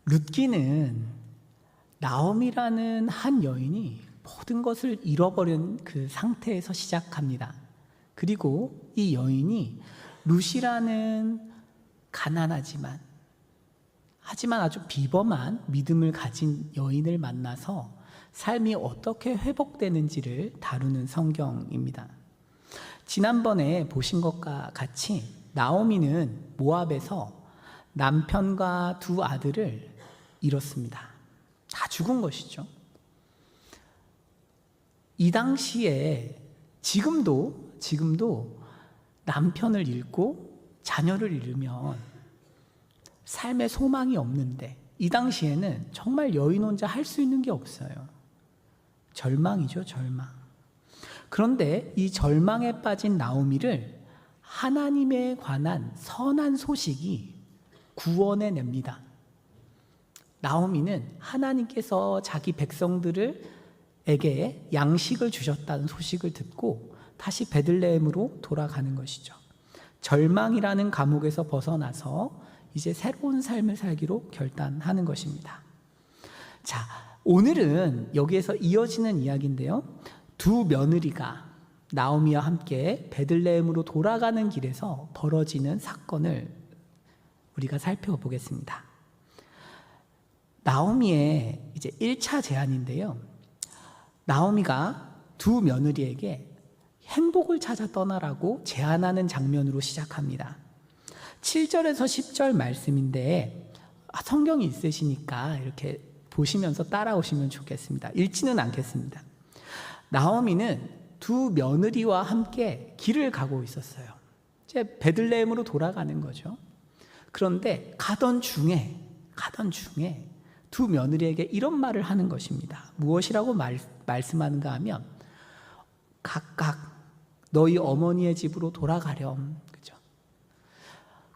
룻기는 나오미라는 한 여인이 모든 것을 잃어버린 그 상태에서 시작합니다. 그리고 이 여인이 룻이라는 가난하지만 하지만 아주 비범한 믿음을 가진 여인을 만나서 삶이 어떻게 회복되는지를 다루는 성경입니다. 지난번에 보신 것과 같이 나오미는 모압에서 남편과 두 아들을 잃었습니다. 다 죽은 것이죠. 이 당시에 지금도 남편을 잃고 자녀를 잃으면 삶에 소망이 없는데 이 당시에는 정말 여인 혼자 할 수 있는 게 없어요. 절망이죠, 절망. 그런데 이 절망에 빠진 나오미를 하나님에 관한 선한 소식이 구원해 냅니다. 나오미는 하나님께서 자기 백성들에게 양식을 주셨다는 소식을 듣고 다시 베들레헴으로 돌아가는 것이죠. 절망이라는 감옥에서 벗어나서 이제 새로운 삶을 살기로 결단하는 것입니다. 자, 오늘은 여기에서 이어지는 이야기인데요. 두 며느리가 나오미와 함께 베들레헴으로 돌아가는 길에서 벌어지는 사건을 우리가 살펴보겠습니다. 나오미의 이제 1차 제안인데요. 나오미가 두 며느리에게 행복을 찾아 떠나라고 제안하는 장면으로 시작합니다. 7절에서 10절 말씀인데 성경이 있으시니까 이렇게 보시면서 따라오시면 좋겠습니다. 읽지는 않겠습니다. 나오미는 두 며느리와 함께 길을 가고 있었어요. 이제 베들레헴으로 돌아가는 거죠. 그런데 가던 중에 두 며느리에게 이런 말을 하는 것입니다. 무엇이라고 말씀하는가 하면 각각 너희 어머니의 집으로 돌아가렴. 그죠?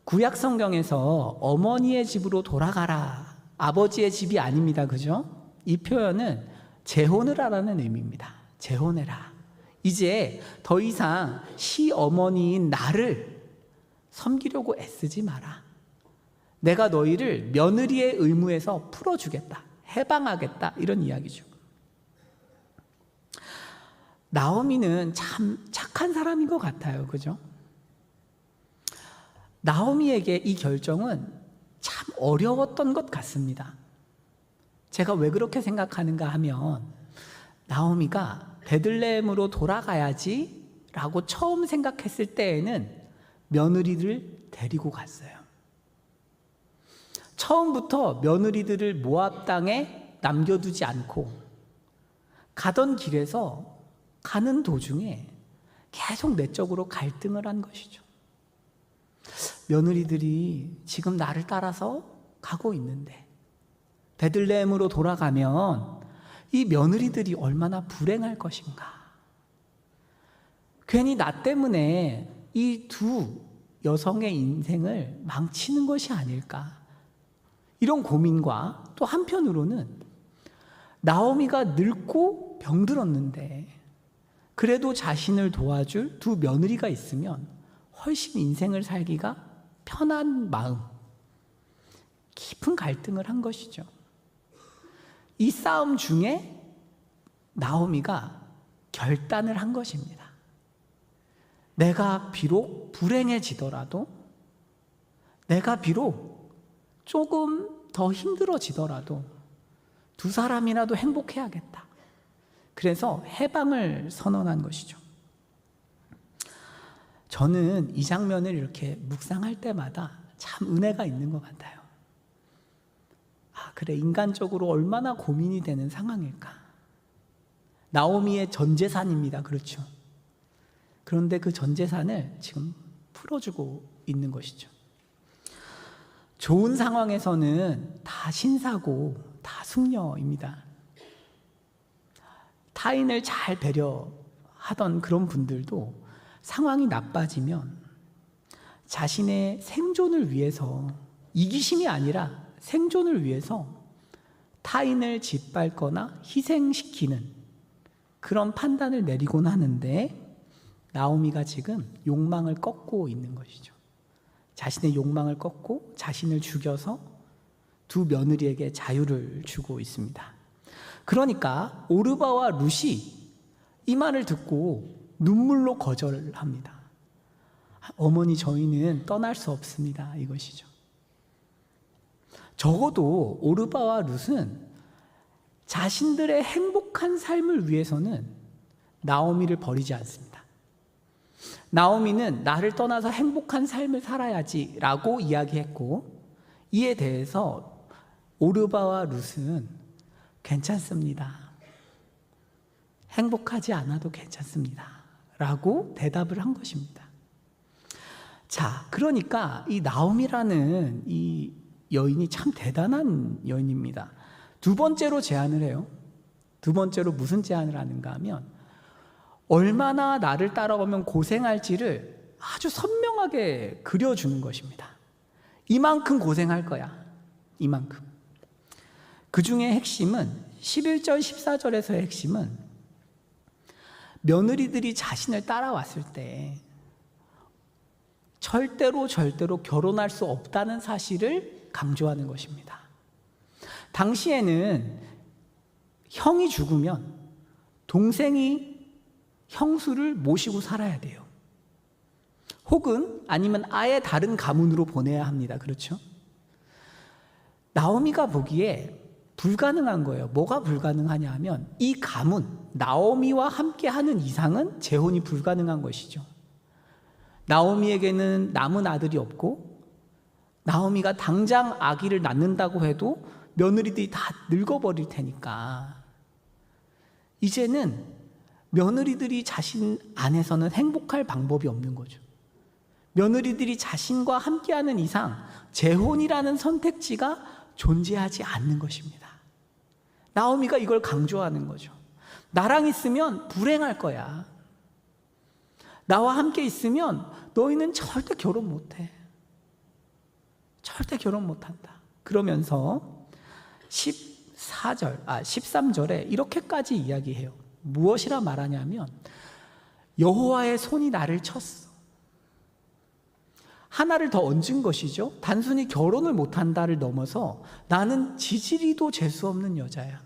구약 성경에서 어머니의 집으로 돌아가라. 아버지의 집이 아닙니다. 그죠? 이 표현은 재혼을 하라는 의미입니다. 재혼해라. 이제 더 이상 시어머니인 나를 섬기려고 애쓰지 마라. 내가 너희를 며느리의 의무에서 풀어주겠다. 해방하겠다. 이런 이야기죠. 나오미는 참 착한 사람인 것 같아요. 그죠? 나오미에게 이 결정은 참 어려웠던 것 같습니다. 제가 왜 그렇게 생각하는가 하면 나오미가 베들레헴으로 돌아가야지 라고 처음 생각했을 때에는 며느리들을 데리고 갔어요. 처음부터 며느리들을 모압 땅에 남겨두지 않고 가던 길에서 가는 도중에 계속 내적으로 갈등을 한 것이죠. 며느리들이 지금 나를 따라서 가고 있는데 베들레헴으로 돌아가면 이 며느리들이 얼마나 불행할 것인가. 괜히 나 때문에 이 두 여성의 인생을 망치는 것이 아닐까. 이런 고민과 또 한편으로는 나오미가 늙고 병들었는데 그래도 자신을 도와줄 두 며느리가 있으면 훨씬 인생을 살기가 편한 마음, 깊은 갈등을 한 것이죠. 이 싸움 중에 나오미가 결단을 한 것입니다. 내가 비록 불행해지더라도, 내가 비록 조금 더 힘들어지더라도 두 사람이라도 행복해야겠다. 그래서 해방을 선언한 것이죠. 저는 이 장면을 이렇게 묵상할 때마다 참 은혜가 있는 것 같아요. 아, 그래, 인간적으로 얼마나 고민이 되는 상황일까. 나오미의 전 재산입니다. 그렇죠. 그런데 그 전 재산을 지금 풀어주고 있는 것이죠. 좋은 상황에서는 다 신사고 다 숙녀입니다. 타인을 잘 배려하던 그런 분들도 상황이 나빠지면 자신의 생존을 위해서, 이기심이 아니라 생존을 위해서 타인을 짓밟거나 희생시키는 그런 판단을 내리곤 하는데 나오미가 지금 욕망을 꺾고 있는 것이죠. 자신의 욕망을 꺾고 자신을 죽여서 두 며느리에게 자유를 주고 있습니다. 그러니까 오르바와 룻이 이 말을 듣고 눈물로 거절합니다. 어머니, 저희는 떠날 수 없습니다. 이것이죠. 적어도 오르바와 룻은 자신들의 행복한 삶을 위해서는 나오미를 버리지 않습니다. 나오미는 나를 떠나서 행복한 삶을 살아야지라고 이야기했고, 이에 대해서 오르바와 룻은 괜찮습니다. 행복하지 않아도 괜찮습니다. 라고 대답을 한 것입니다. 자, 그러니까 이 나오미라는 이 여인이 참 대단한 여인입니다. 두 번째로 제안을 해요. 두 번째로 무슨 제안을 하는가 하면, 얼마나 나를 따라오면 고생할지를 아주 선명하게 그려주는 것입니다. 이만큼 고생할 거야. 이만큼. 그 중에 핵심은 11절 14절에서의 핵심은 며느리들이 자신을 따라왔을 때 절대로 결혼할 수 없다는 사실을 강조하는 것입니다. 당시에는 형이 죽으면 동생이 형수를 모시고 살아야 돼요. 혹은 아니면 아예 다른 가문으로 보내야 합니다. 그렇죠? 나오미가 보기에 불가능한 거예요. 뭐가 불가능하냐 하면 이 가문, 나오미와 함께하는 이상은 재혼이 불가능한 것이죠. 나오미에게는 남은 아들이 없고, 나오미가 당장 아기를 낳는다고 해도 며느리들이 다 늙어버릴 테니까 이제는 며느리들이 자신 안에서는 행복할 방법이 없는 거죠. 며느리들이 자신과 함께하는 이상 재혼이라는 선택지가 존재하지 않는 것입니다. 나오미가 이걸 강조하는 거죠. 나랑 있으면 불행할 거야. 나와 함께 있으면 너희는 절대 결혼 못해. 절대 결혼 못한다. 그러면서 13절에 이렇게까지 이야기해요. 무엇이라 말하냐면, 여호와의 손이 나를 쳤어. 하나를 더 얹은 것이죠. 단순히 결혼을 못한다를 넘어서 나는 지지리도 재수 없는 여자야.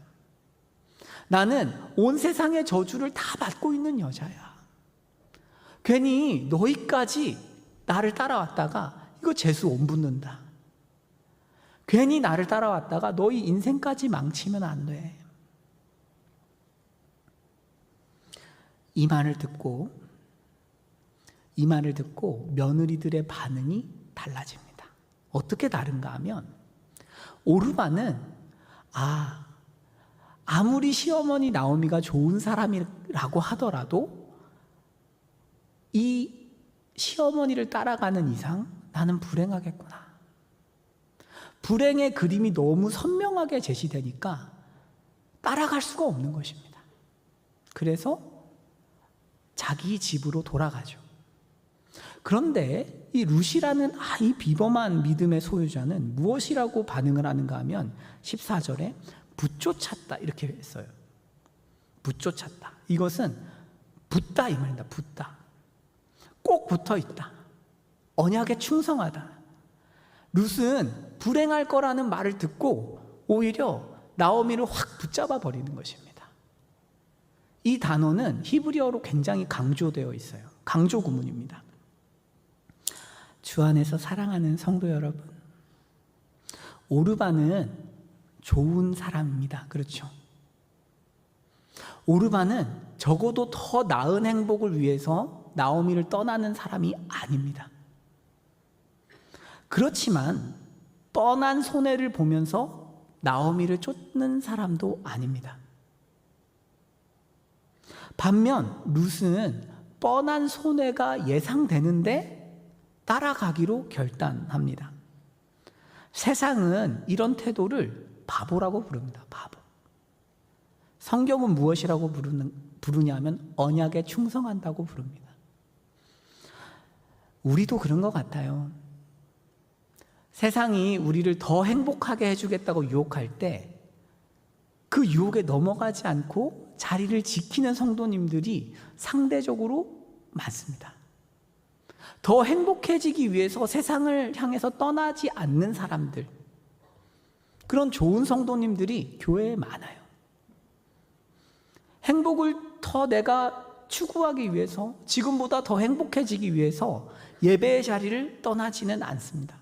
나는 온 세상의 저주를 다 받고 있는 여자야. 괜히 너희까지 나를 따라왔다가 이거 재수 못 붙는다. 괜히 나를 따라왔다가 너희 인생까지 망치면 안 돼. 이 말을 듣고 며느리들의 반응이 달라집니다. 어떻게 다른가 하면, 오르바는 아무리 시어머니 나오미가 좋은 사람이라고 하더라도 이 시어머니를 따라가는 이상 나는 불행하겠구나. 불행의 그림이 너무 선명하게 제시되니까 따라갈 수가 없는 것입니다. 그래서 자기 집으로 돌아가죠. 그런데 이 룻이라는 이 비범한 믿음의 소유자는 무엇이라고 반응을 하는가 하면 14절에 붙쫓았다 이렇게 했어요. 붙쫓았다. 이것은 붙다 이 말입니다. 붙다. 꼭 붙어 있다. 언약에 충성하다. 룻은 불행할 거라는 말을 듣고 오히려 나오미를 확 붙잡아 버리는 것입니다. 이 단어는 히브리어로 굉장히 강조되어 있어요. 강조 구문입니다. 주 안에서 사랑하는 성도 여러분, 오르바는 좋은 사람입니다. 그렇죠? 오르바는 적어도 더 나은 행복을 위해서 나오미를 떠나는 사람이 아닙니다. 그렇지만 뻔한 손해를 보면서 나오미를 쫓는 사람도 아닙니다. 반면 룻은 뻔한 손해가 예상되는데 따라가기로 결단합니다. 세상은 이런 태도를 바보라고 부릅니다. 바보. 성경은 무엇이라고 부르냐면 언약에 충성한다고 부릅니다. 우리도 그런 것 같아요. 세상이 우리를 더 행복하게 해주겠다고 유혹할 때 그 유혹에 넘어가지 않고 자리를 지키는 성도님들이 상대적으로 많습니다. 더 행복해지기 위해서 세상을 향해서 떠나지 않는 사람들, 그런 좋은 성도님들이 교회에 많아요. 행복을 더 내가 추구하기 위해서, 지금보다 더 행복해지기 위해서 예배의 자리를 떠나지는 않습니다.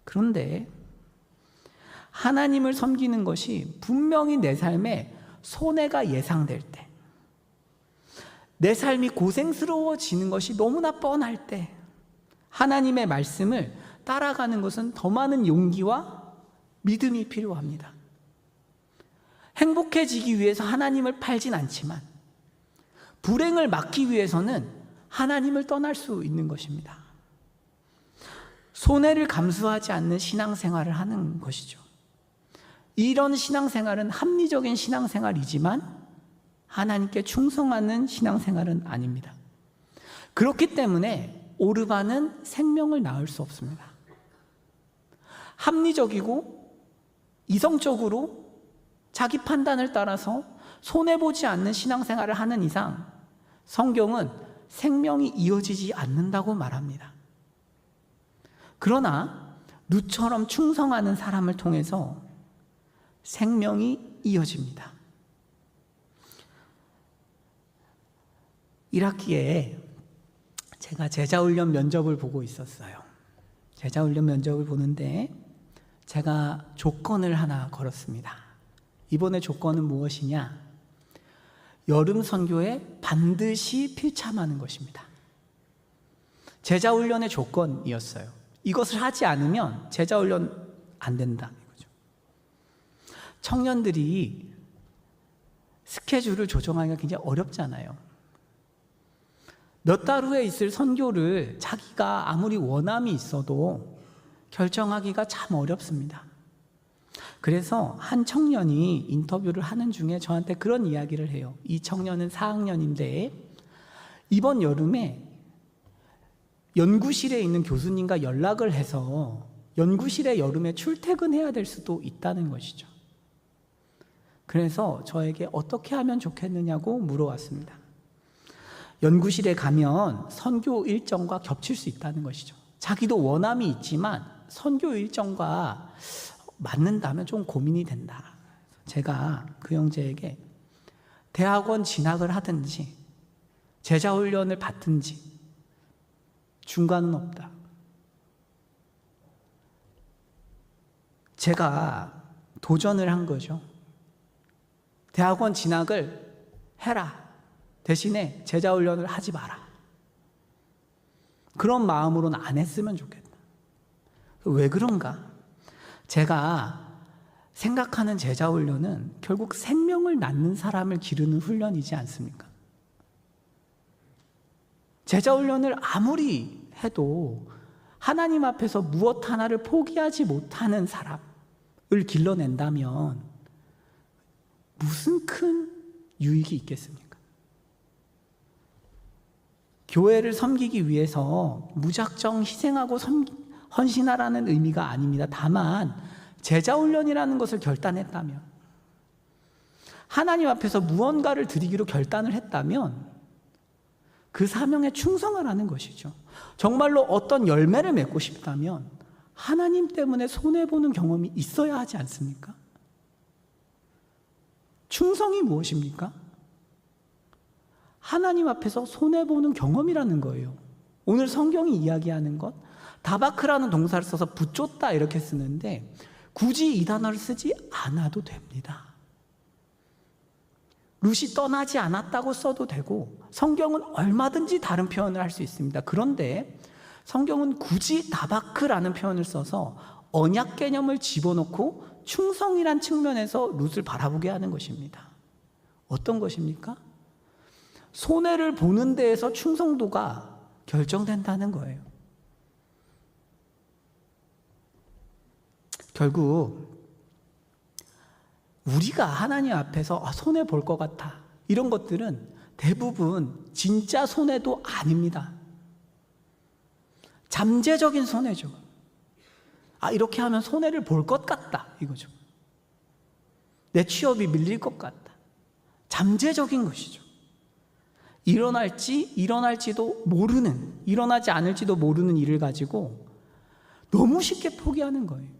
그런데 하나님을 섬기는 것이 분명히 내 삶에 손해가 예상될 때, 내 삶이 고생스러워지는 것이 너무나 뻔할 때, 하나님의 말씀을 따라가는 것은 더 많은 용기와 믿음이 필요합니다. 행복해지기 위해서 하나님을 팔진 않지만 불행을 막기 위해서는 하나님을 떠날 수 있는 것입니다. 손해를 감수하지 않는 신앙생활을 하는 것이죠. 이런 신앙생활은 합리적인 신앙생활이지만 하나님께 충성하는 신앙생활은 아닙니다. 그렇기 때문에 오르반은 생명을 낳을 수 없습니다. 합리적이고 이성적으로 자기 판단을 따라서 손해보지 않는 신앙생활을 하는 이상 성경은 생명이 이어지지 않는다고 말합니다. 그러나 룻처럼 충성하는 사람을 통해서 생명이 이어집니다. 1학기에 제가 제자훈련 면접을 보고 있었어요. 제자훈련 면접을 보는데 제가 조건을 하나 걸었습니다. 이번에 조건은 무엇이냐? 여름 선교에 반드시 필참하는 것입니다. 제자훈련의 조건이었어요. 이것을 하지 않으면 제자훈련 안 된다 이거죠. 청년들이 스케줄을 조정하기가 굉장히 어렵잖아요. 몇 달 후에 있을 선교를 자기가 아무리 원함이 있어도 결정하기가 참 어렵습니다. 그래서 한 청년이 인터뷰를 하는 중에 저한테 그런 이야기를 해요. 이 청년은 4학년인데 이번 여름에 연구실에 있는 교수님과 연락을 해서 연구실에 여름에 출퇴근해야 될 수도 있다는 것이죠. 그래서 저에게 어떻게 하면 좋겠느냐고 물어왔습니다. 연구실에 가면 선교 일정과 겹칠 수 있다는 것이죠. 자기도 원함이 있지만 선교 일정과 맞는다면 좀 고민이 된다. 제가 그 형제에게 대학원 진학을 하든지 제자훈련을 받든지 중간은 없다. 제가 도전을 한 거죠. 대학원 진학을 해라. 대신에 제자훈련을 하지 마라. 그런 마음으로는 안 했으면 좋겠다. 왜 그런가? 제가 생각하는 제자훈련은 결국 생명을 낳는 사람을 기르는 훈련이지 않습니까? 제자훈련을 아무리 해도 하나님 앞에서 무엇 하나를 포기하지 못하는 사람을 길러낸다면 무슨 큰 유익이 있겠습니까? 교회를 섬기기 위해서 무작정 희생하고 헌신하라는 의미가 아닙니다. 다만 제자훈련이라는 것을 결단했다면, 하나님 앞에서 무언가를 드리기로 결단을 했다면 그 사명에 충성하라는 것이죠. 정말로 어떤 열매를 맺고 싶다면 하나님 때문에 손해보는 경험이 있어야 하지 않습니까? 충성이 무엇입니까? 하나님 앞에서 손해보는 경험이라는 거예요. 오늘 성경이 이야기하는 것, 다바크라는 동사를 써서 붙줬다 이렇게 쓰는데 굳이 이 단어를 쓰지 않아도 됩니다. 룻이 떠나지 않았다고 써도 되고 성경은 얼마든지 다른 표현을 할 수 있습니다. 그런데 성경은 굳이 다바크라는 표현을 써서 언약 개념을 집어넣고 충성이란 측면에서 룻을 바라보게 하는 것입니다. 어떤 것입니까? 손해를 보는 데에서 충성도가 결정된다는 거예요. 결국 우리가 하나님 앞에서 손해 볼 것 같아, 이런 것들은 대부분 진짜 손해도 아닙니다. 잠재적인 손해죠. 이렇게 하면 손해를 볼 것 같다 이거죠. 내 취업이 밀릴 것 같다. 잠재적인 것이죠. 일어날지도 모르는, 일어나지 않을지도 모르는 일을 가지고 너무 쉽게 포기하는 거예요.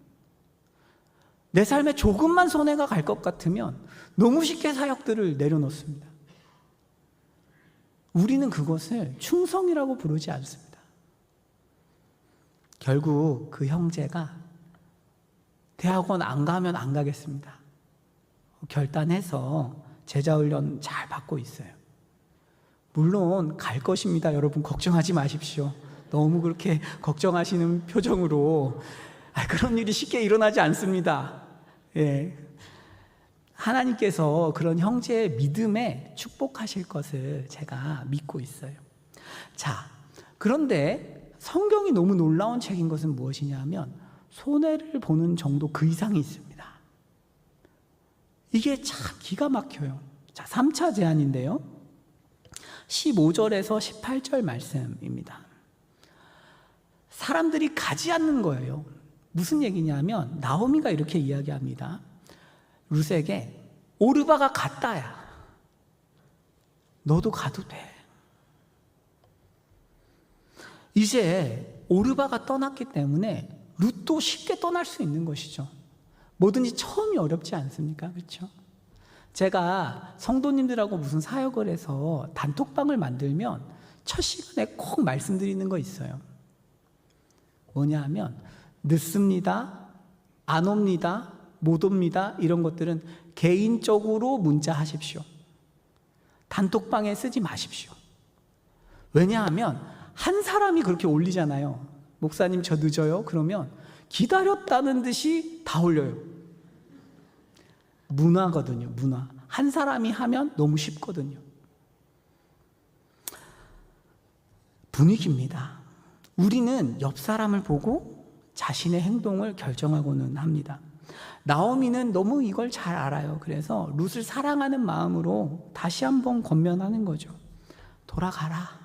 내 삶에 조금만 손해가 갈 것 같으면 너무 쉽게 사역들을 내려놓습니다. 우리는 그것을 충성이라고 부르지 않습니다. 결국 그 형제가 대학원 안 가면 안 가겠습니다 결단해서 제자훈련 잘 받고 있어요. 물론 갈 것입니다. 여러분 걱정하지 마십시오. 너무 그렇게 걱정하시는 표정으로 그런 일이 쉽게 일어나지 않습니다. 예. 하나님께서 그런 형제의 믿음에 축복하실 것을 제가 믿고 있어요. 자, 그런데 성경이 너무 놀라운 책인 것은 무엇이냐 하면 손해를 보는 정도 그 이상이 있습니다. 이게 참 기가 막혀요. 자, 3차 제안인데요. 15절에서 18절 말씀입니다. 사람들이 가지 않는 거예요. 무슨 얘기냐면 나오미가 이렇게 이야기합니다. 룻에게 오르바가 갔다야. 너도 가도 돼. 이제 오르바가 떠났기 때문에 룻도 쉽게 떠날 수 있는 것이죠. 뭐든지 처음이 어렵지 않습니까? 그렇죠? 제가 성도님들하고 무슨 사역을 해서 단톡방을 만들면 첫 시간에 꼭 말씀드리는 거 있어요. 뭐냐 하면 늦습니다, 안 옵니다, 못 옵니다, 이런 것들은 개인적으로 문자하십시오. 단톡방에 쓰지 마십시오. 왜냐하면 한 사람이 그렇게 올리잖아요. 목사님 저 늦어요. 그러면 기다렸다는 듯이 다 올려요. 문화거든요. 문화. 한 사람이 하면 너무 쉽거든요. 분위기입니다. 우리는 옆 사람을 보고 자신의 행동을 결정하고는 합니다. 나오미는 너무 이걸 잘 알아요. 그래서 룻을 사랑하는 마음으로 다시 한번 권면하는 거죠. 돌아가라.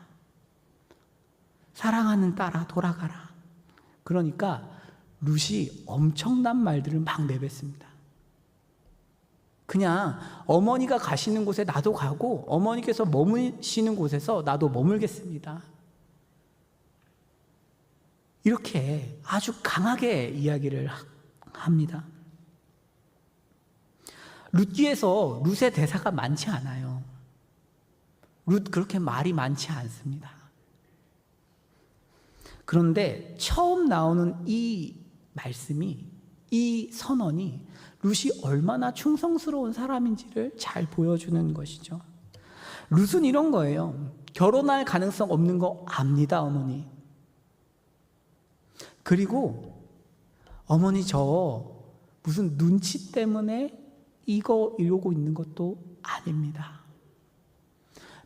사랑하는 딸아, 돌아가라. 그러니까 룻이 엄청난 말들을 막 내뱉습니다. 그냥 어머니가 가시는 곳에 나도 가고 어머니께서 머무시는 곳에서 나도 머물겠습니다. 이렇게 아주 강하게 이야기를 합니다. 룻기에서 룻의 대사가 많지 않아요. 룻 그렇게 말이 많지 않습니다. 그런데 처음 나오는 이 말씀이, 이 선언이 룻이 얼마나 충성스러운 사람인지를 잘 보여주는 것이죠. 룻은 이런 거예요. 결혼할 가능성 없는 거 압니다, 어머니. 그리고 어머니 저 무슨 눈치 때문에 이러고 있는 것도 아닙니다.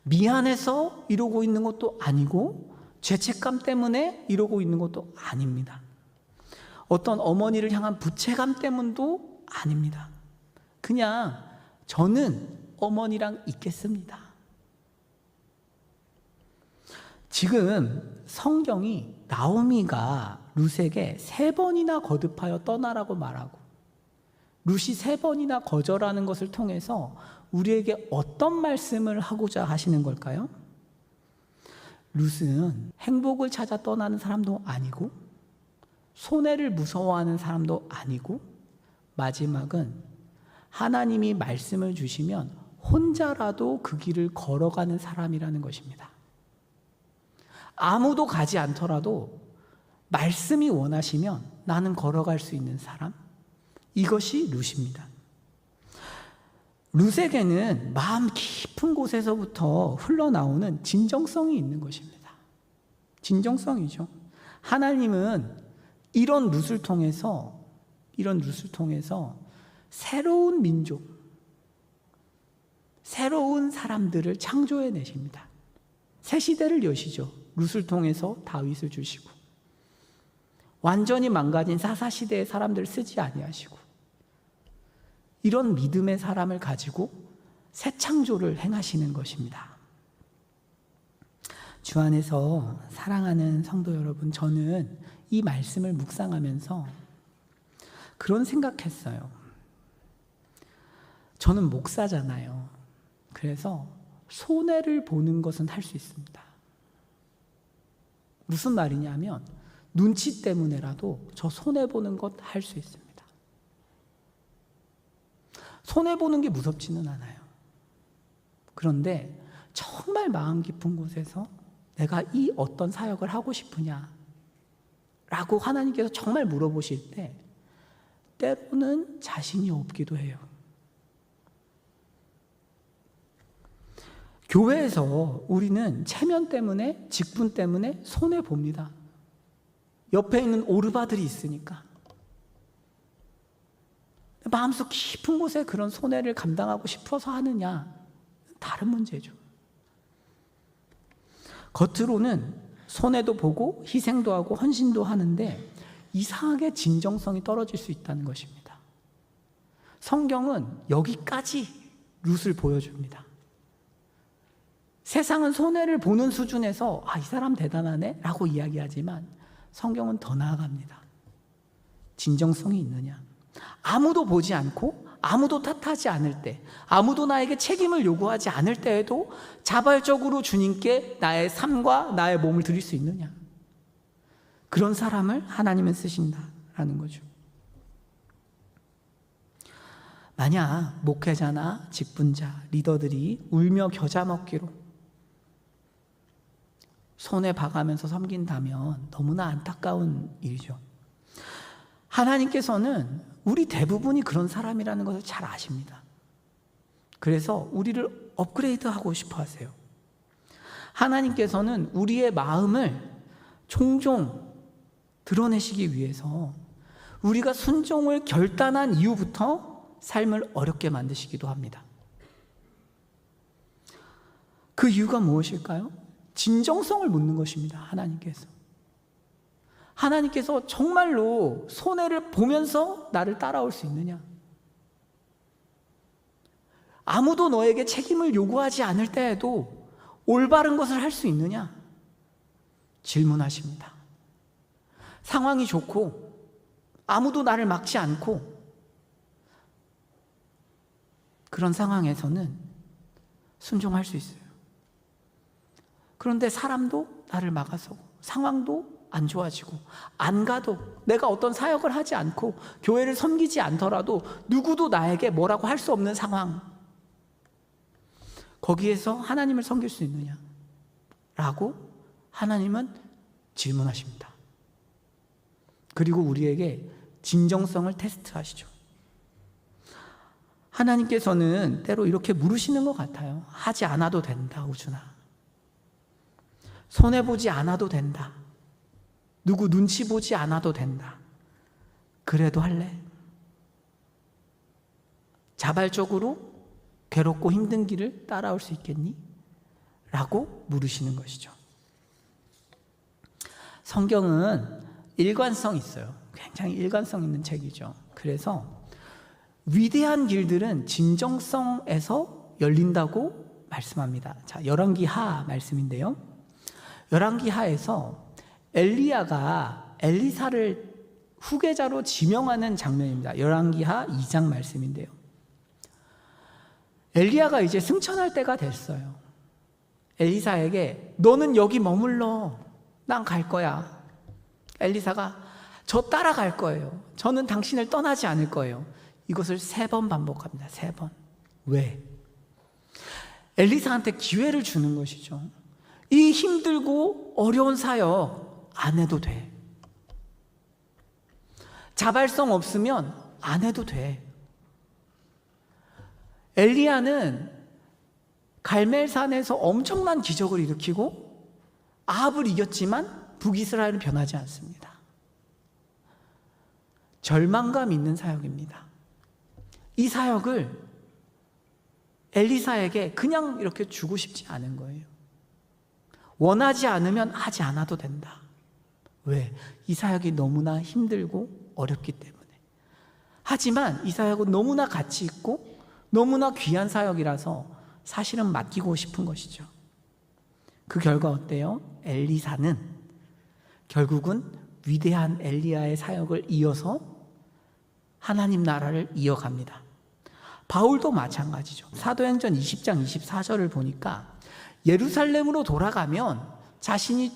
미안해서 이러고 있는 것도 아니고 죄책감 때문에 이러고 있는 것도 아닙니다. 어떤 어머니를 향한 부채감 때문도 아닙니다. 그냥 저는 어머니랑 있겠습니다. 지금 성경이 나오미가 룻에게 3번이나 거듭하여 떠나라고 말하고 룻이 3번이나 거절하는 것을 통해서 우리에게 어떤 말씀을 하고자 하시는 걸까요? 룻은 행복을 찾아 떠나는 사람도 아니고 손해를 무서워하는 사람도 아니고 마지막은 하나님이 말씀을 주시면 혼자라도 그 길을 걸어가는 사람이라는 것입니다. 아무도 가지 않더라도 말씀이 원하시면 나는 걸어갈 수 있는 사람, 이것이 룻입니다. 룻에게는 마음 깊은 곳에서부터 흘러나오는 진정성이 있는 것입니다. 진정성이죠. 하나님은 이런 룻을 통해서 새로운 민족, 새로운 사람들을 창조해 내십니다. 새 시대를 여시죠. 룻을 통해서 다윗을 주시고 완전히 망가진 사사시대의 사람들을 쓰지 아니하시고 이런 믿음의 사람을 가지고 새 창조를 행하시는 것입니다. 주 안에서 사랑하는 성도 여러분, 저는 이 말씀을 묵상하면서 그런 생각했어요. 저는 목사잖아요. 그래서 손해를 보는 것은 할 수 있습니다. 무슨 말이냐면 눈치 때문에라도 저 손해보는 것 할 수 있습니다. 손해보는 게 무섭지는 않아요. 그런데 정말 마음 깊은 곳에서 내가 이 어떤 사역을 하고 싶으냐 라고 하나님께서 정말 물어보실 때 때로는 자신이 없기도 해요. 교회에서 우리는 체면 때문에, 직분 때문에 손해봅니다. 옆에 있는 오르바들이 있으니까. 마음속 깊은 곳에 그런 손해를 감당하고 싶어서 하느냐, 다른 문제죠. 겉으로는 손해도 보고 희생도 하고 헌신도 하는데 이상하게 진정성이 떨어질 수 있다는 것입니다. 성경은 여기까지 룻을 보여줍니다. 세상은 손해를 보는 수준에서 이 사람 대단하네 라고 이야기하지만 성경은 더 나아갑니다. 진정성이 있느냐, 아무도 보지 않고 아무도 탓하지 않을 때, 아무도 나에게 책임을 요구하지 않을 때에도 자발적으로 주님께 나의 삶과 나의 몸을 드릴 수 있느냐, 그런 사람을 하나님은 쓰신다라는 거죠. 만약 목회자나 직분자, 리더들이 울며 겨자 먹기로 손에 봐가면서 섬긴다면 너무나 안타까운 일이죠. 하나님께서는 우리 대부분이 그런 사람이라는 것을 잘 아십니다. 그래서 우리를 업그레이드하고 싶어 하세요. 하나님께서는 우리의 마음을 종종 드러내시기 위해서 우리가 순종을 결단한 이후부터 삶을 어렵게 만드시기도 합니다. 그 이유가 무엇일까요? 진정성을 묻는 것입니다. 하나님께서 정말로 손해를 보면서 나를 따라올 수 있느냐? 아무도 너에게 책임을 요구하지 않을 때에도 올바른 것을 할 수 있느냐? 질문하십니다. 상황이 좋고 아무도 나를 막지 않고 그런 상황에서는 순종할 수 있어요. 그런데 사람도 나를 막아서고 상황도 안 좋아지고 안 가도 내가 어떤 사역을 하지 않고 교회를 섬기지 않더라도 누구도 나에게 뭐라고 할 수 없는 상황, 거기에서 하나님을 섬길 수 있느냐? 라고 하나님은 질문하십니다. 그리고 우리에게 진정성을 테스트하시죠. 하나님께서는 때로 이렇게 물으시는 것 같아요. 하지 않아도 된다, 우준아. 손해보지 않아도 된다. 누구 눈치 보지 않아도 된다. 그래도 할래? 자발적으로 괴롭고 힘든 길을 따라올 수 있겠니? 라고 물으시는 것이죠. 성경은 일관성 있어요. 굉장히 일관성 있는 책이죠. 그래서 위대한 길들은 진정성에서 열린다고 말씀합니다. 자, 열왕기하 말씀인데요. 열왕기하에서 엘리야가 엘리사를 후계자로 지명하는 장면입니다. 열왕기하 2장 말씀인데요. 엘리야가 이제 승천할 때가 됐어요. 엘리사에게 너는 여기 머물러. 난 갈 거야. 엘리사가 저 따라갈 거예요. 저는 당신을 떠나지 않을 거예요. 이것을 3번 반복합니다. 3번. 왜? 엘리사한테 기회를 주는 것이죠. 이 힘들고 어려운 사역 안 해도 돼. 자발성 없으면 안 해도 돼. 엘리야는 갈멜산에서 엄청난 기적을 일으키고 아합을 이겼지만 북이스라엘은 변하지 않습니다. 절망감 있는 사역입니다. 이 사역을 엘리사에게 그냥 이렇게 주고 싶지 않은 거예요. 원하지 않으면 하지 않아도 된다. 왜? 이 사역이 너무나 힘들고 어렵기 때문에. 하지만 이 사역은 너무나 가치 있고 너무나 귀한 사역이라서 사실은 맡기고 싶은 것이죠. 그 결과 어때요? 엘리사는 결국은 위대한 엘리야의 사역을 이어서 하나님 나라를 이어갑니다. 바울도 마찬가지죠. 사도행전 20장 24절을 보니까 예루살렘으로 돌아가면 자신이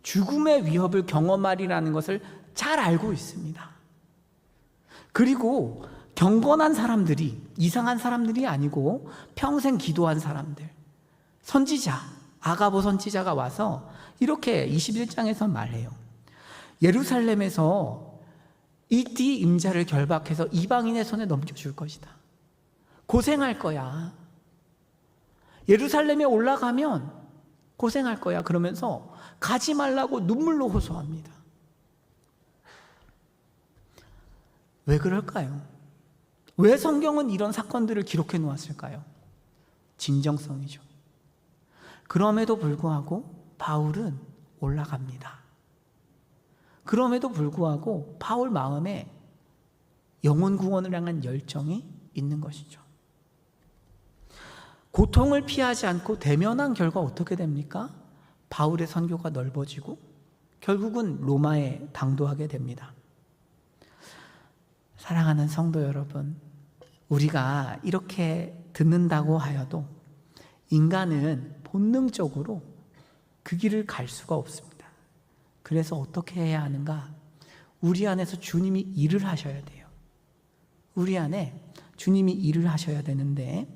죽음의 위협을 경험하리라는 것을 잘 알고 있습니다. 그리고 경건한 사람들이, 이상한 사람들이 아니고 평생 기도한 사람들, 선지자, 아가보 선지자가 와서 이렇게 21장에서 말해요. 예루살렘에서 이띠 임자를 결박해서 이방인의 손에 넘겨줄 것이다. 고생할 거야. 예루살렘에 올라가면 고생할 거야. 그러면서 가지 말라고 눈물로 호소합니다. 왜 그럴까요? 왜 성경은 이런 사건들을 기록해 놓았을까요? 진정성이죠. 그럼에도 불구하고 바울은 올라갑니다. 그럼에도 불구하고 바울 마음에 영혼 구원을 향한 열정이 있는 것이죠. 고통을 피하지 않고 대면한 결과 어떻게 됩니까? 바울의 선교가 넓어지고 결국은 로마에 당도하게 됩니다. 사랑하는 성도 여러분, 우리가 이렇게 듣는다고 하여도 인간은 본능적으로 그 길을 갈 수가 없습니다. 그래서 어떻게 해야 하는가? 우리 안에서 주님이 일을 하셔야 돼요. 우리 안에 주님이 일을 하셔야 되는데,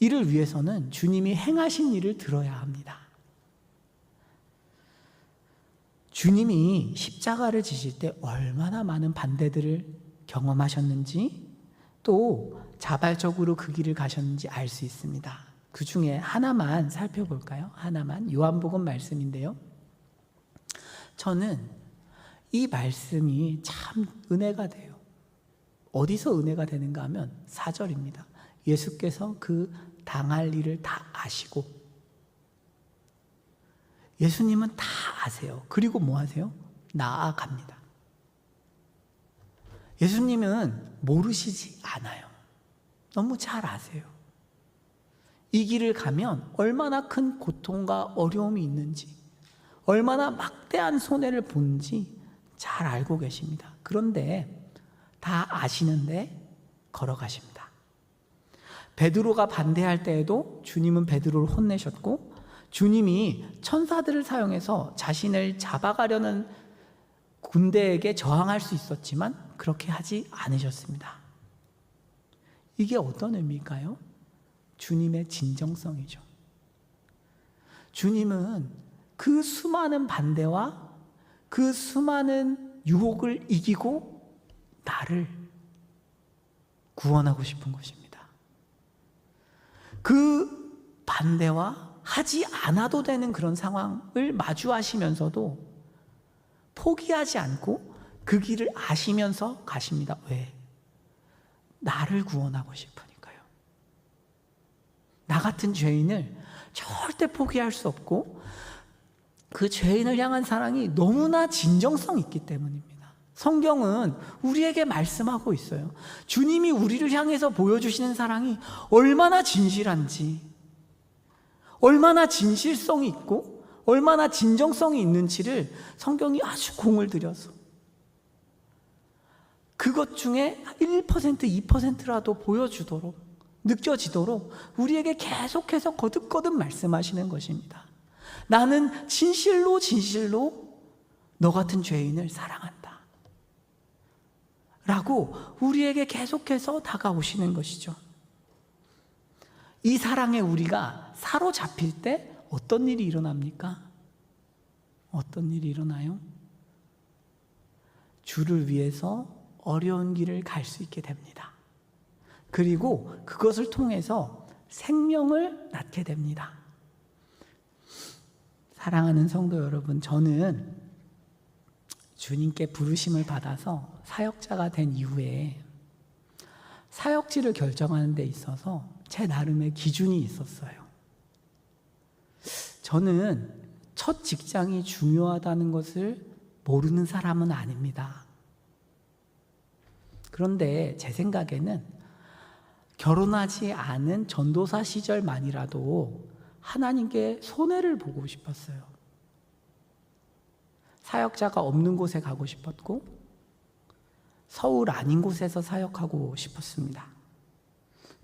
이를 위해서는 주님이 행하신 일을 들어야 합니다. 주님이 십자가를 지실 때 얼마나 많은 반대들을 경험하셨는지, 또 자발적으로 그 길을 가셨는지 알 수 있습니다. 그 중에 하나만 살펴볼까요? 하나만, 요한복음 말씀인데요. 저는 이 말씀이 참 은혜가 돼요. 어디서 은혜가 되는가 하면 4절입니다. 예수께서 그 당할 일을 다 아시고, 예수님은 다 아세요. 그리고 뭐 하세요? 나아갑니다. 예수님은 모르시지 않아요. 너무 잘 아세요. 이 길을 가면 얼마나 큰 고통과 어려움이 있는지, 얼마나 막대한 손해를 본지 잘 알고 계십니다. 그런데 다 아시는데 걸어가십니다. 베드로가 반대할 때에도 주님은 베드로를 혼내셨고, 주님이 천사들을 사용해서 자신을 잡아가려는 군대에게 저항할 수 있었지만 그렇게 하지 않으셨습니다. 이게 어떤 의미일까요? 주님의 진정성이죠. 주님은 그 수많은 반대와 그 수많은 유혹을 이기고 나를 구원하고 싶은 것입니다. 그 반대와 하지 않아도 되는 그런 상황을 마주하시면서도 포기하지 않고 그 길을 아시면서 가십니다. 왜? 나를 구원하고 싶으니까요. 나 같은 죄인을 절대 포기할 수 없고, 그 죄인을 향한 사랑이 너무나 진정성 있기 때문입니다. 성경은 우리에게 말씀하고 있어요. 주님이 우리를 향해서 보여주시는 사랑이 얼마나 진실한지, 얼마나 진실성이 있고 얼마나 진정성이 있는지를 성경이 아주 공을 들여서 그것 중에 1%, 2%라도 보여주도록, 느껴지도록 우리에게 계속해서 거듭거듭 말씀하시는 것입니다. 나는 진실로 너 같은 죄인을 사랑한다 라고 우리에게 계속해서 다가오시는 것이죠. 이 사랑에 우리가 사로잡힐 때 어떤 일이 일어납니까? 어떤 일이 일어나요? 주를 위해서 어려운 길을 갈 수 있게 됩니다. 그리고 그것을 통해서 생명을 낳게 됩니다. 사랑하는 성도 여러분, 저는 주님께 부르심을 받아서 사역자가 된 이후에 사역지를 결정하는 데 있어서 제 나름의 기준이 있었어요. 저는 첫 직장이 중요하다는 것을 모르는 사람은 아닙니다. 그런데 제 생각에는 결혼하지 않은 전도사 시절만이라도 하나님께 손해를 보고 싶었어요. 사역자가 없는 곳에 가고 싶었고, 서울 아닌 곳에서 사역하고 싶었습니다.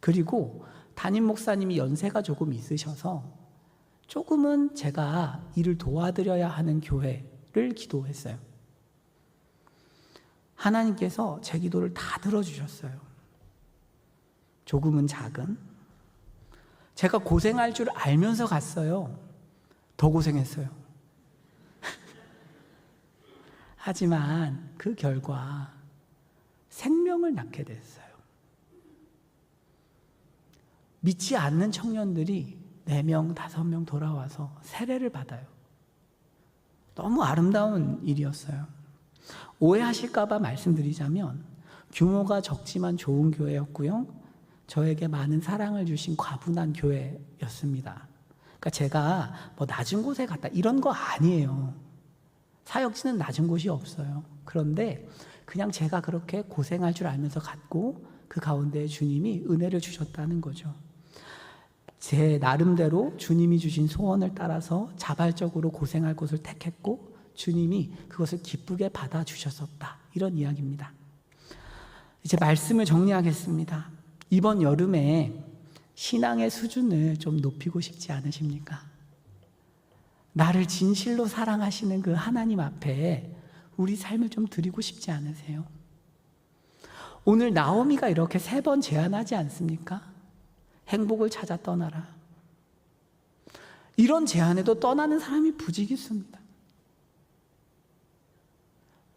그리고 담임 목사님이 연세가 조금 있으셔서 조금은 제가 일을 도와드려야 하는 교회를 기도했어요. 하나님께서 제 기도를 다 들어주셨어요. 조금은 작은, 제가 고생할 줄 알면서 갔어요. 더 고생했어요. 하지만 그 결과 생명을 낳게 됐어요. 믿지 않는 청년들이 4명, 5명 돌아와서 세례를 받아요. 너무 아름다운 일이었어요. 오해하실까봐 말씀드리자면 규모가 적지만 좋은 교회였고요. 저에게 많은 사랑을 주신 과분한 교회였습니다. 그러니까 제가 뭐 낮은 곳에 갔다 이런 거 아니에요. 사역지는 낮은 곳이 없어요. 그런데 그냥 제가 그렇게 고생할 줄 알면서 갔고 그 가운데 주님이 은혜를 주셨다는 거죠. 제 나름대로 주님이 주신 소원을 따라서 자발적으로 고생할 곳을 택했고 주님이 그것을 기쁘게 받아주셨었다. 이런 이야기입니다. 이제 말씀을 정리하겠습니다. 이번 여름에 신앙의 수준을 좀 높이고 싶지 않으십니까? 나를 진실로 사랑하시는 그 하나님 앞에 우리 삶을 좀 드리고 싶지 않으세요? 오늘 나오미가 이렇게 3번 제안하지 않습니까? 행복을 찾아 떠나라. 이런 제안에도 떠나는 사람이 부지기수입니다.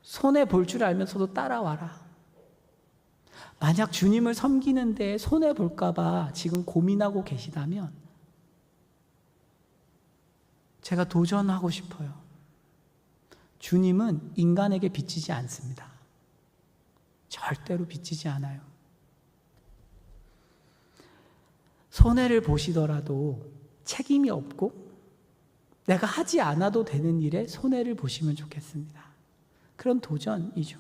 손해볼 줄 알면서도 따라와라. 만약 주님을 섬기는데 손해볼까 봐 지금 고민하고 계시다면 제가 도전하고 싶어요. 주님은 인간에게 빚지지 않습니다. 절대로 빚지지 않아요. 손해를 보시더라도 책임이 없고 내가 하지 않아도 되는 일에 손해를 보시면 좋겠습니다. 그런 도전이죠.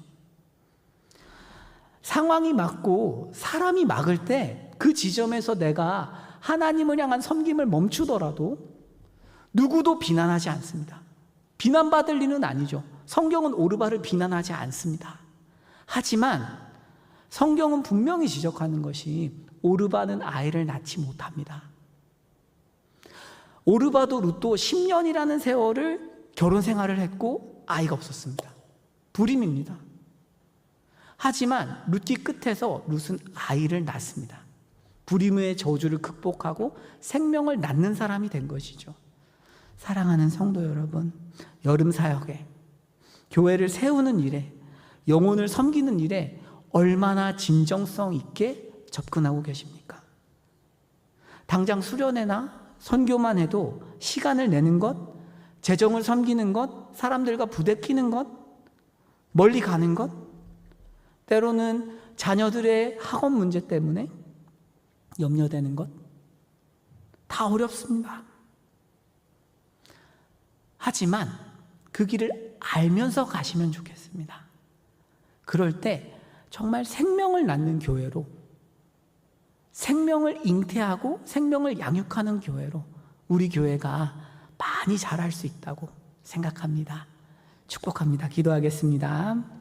상황이 맞고 사람이 막을 때 그 지점에서 내가 하나님을 향한 섬김을 멈추더라도 누구도 비난하지 않습니다. 비난받을 일은 아니죠. 성경은 오르바를 비난하지 않습니다. 하지만 성경은 분명히 지적하는 것이 오르바는 아이를 낳지 못합니다. 오르바도 룻도 10년이라는 세월을 결혼 생활을 했고 아이가 없었습니다. 불임입니다. 하지만 룻기 끝에서 룻은 아이를 낳습니다. 불임의 저주를 극복하고 생명을 낳는 사람이 된 것이죠. 사랑하는 성도 여러분, 여름 사역에 교회를 세우는 일에 영혼을 섬기는 일에 얼마나 진정성 있게 접근하고 계십니까? 당장 수련회나 선교만 해도 시간을 내는 것, 재정을 섬기는 것, 사람들과 부대끼는 것, 멀리 가는 것, 때로는 자녀들의 학업 문제 때문에 염려되는 것, 다 어렵습니다. 하지만 그 길을 알면서 가시면 좋겠습니다. 그럴 때 정말 생명을 낳는 교회로, 생명을 잉태하고 생명을 양육하는 교회로 우리 교회가 많이 자랄 수 있다고 생각합니다. 축복합니다. 기도하겠습니다.